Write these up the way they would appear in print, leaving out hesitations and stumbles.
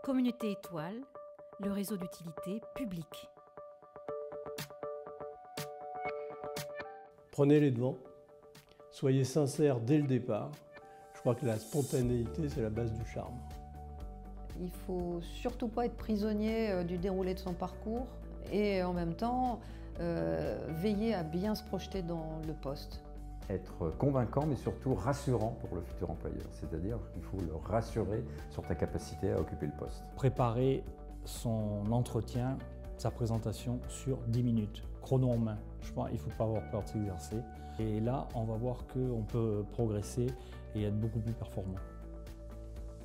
Communauté Étoile, le réseau d'utilité publique. Prenez les devants, soyez sincères dès le départ. Je crois que la spontanéité, c'est la base du charme. Il ne faut surtout pas être prisonnier du déroulé de son parcours et en même temps veiller à bien se projeter dans le poste. Être convaincant mais surtout rassurant pour le futur employeur, c'est-à-dire qu'il faut le rassurer sur ta capacité à occuper le poste. Préparer son entretien, sa présentation sur 10 minutes, chrono en main. Je pense qu'il ne faut pas avoir peur de s'exercer. Et là, on va voir qu'on peut progresser et être beaucoup plus performant.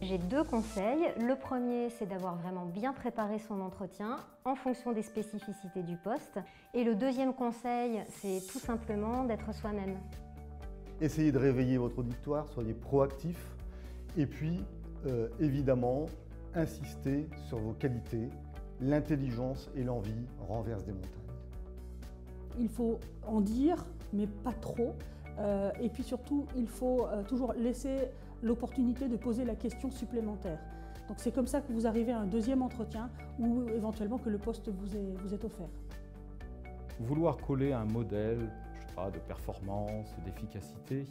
J'ai deux conseils. Le premier, c'est d'avoir vraiment bien préparé son entretien en fonction des spécificités du poste. Et le deuxième conseil, c'est tout simplement d'être soi-même. Essayez de réveiller votre auditoire, soyez proactif. Et puis, évidemment, insistez sur vos qualités. L'intelligence et l'envie renversent des montagnes. Il faut en dire, mais pas trop. Et puis surtout, il faut toujours laisser l'opportunité de poser la question supplémentaire. Donc c'est comme ça que vous arrivez à un deuxième entretien ou éventuellement que le poste vous est offert. Vouloir coller un modèle, je sais pas, de performance, d'efficacité,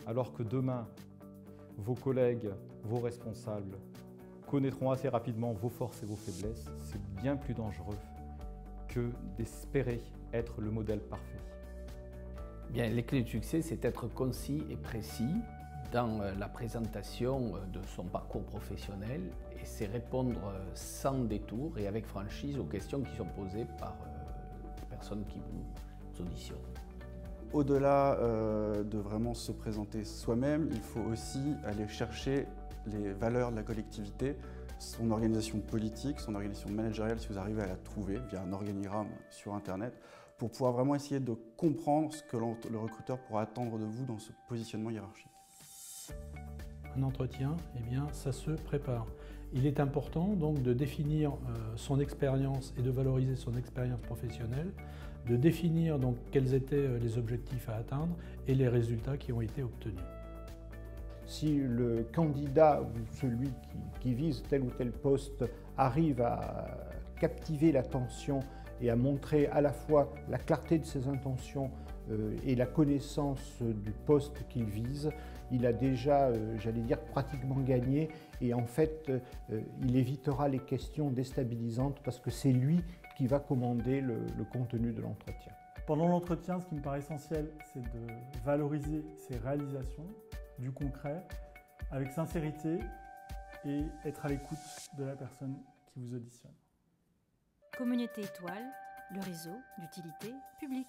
alors que demain, vos collègues, vos responsables connaîtront assez rapidement vos forces et vos faiblesses, c'est bien plus dangereux que d'espérer être le modèle parfait. Bien, les clés du succès, c'est être concis et précis dans la présentation de son parcours professionnel et c'est répondre sans détour et avec franchise aux questions qui sont posées par les personnes qui vous auditionnent. Au-delà de vraiment se présenter soi-même, il faut aussi aller chercher les valeurs de la collectivité, son organisation politique, son organisation managériale, si vous arrivez à la trouver via un organigramme sur Internet, pour pouvoir vraiment essayer de comprendre ce que le recruteur pourra attendre de vous dans ce positionnement hiérarchique. Un entretien, eh bien, ça se prépare. Il est important donc de définir son expérience et de valoriser son expérience professionnelle, de définir donc quels étaient les objectifs à atteindre et les résultats qui ont été obtenus. Si le candidat ou celui qui vise tel ou tel poste arrive à captiver l'attention et à montrer à la fois la clarté de ses intentions et la connaissance du poste qu'il vise, il a déjà, j'allais dire, pratiquement gagné et en fait, il évitera les questions déstabilisantes parce que c'est lui qui va commander le contenu de l'entretien. Pendant l'entretien, ce qui me paraît essentiel, c'est de valoriser ses réalisations, du concret, avec sincérité et être à l'écoute de la personne qui vous auditionne. Communauté Étoile, le réseau d'utilité publique.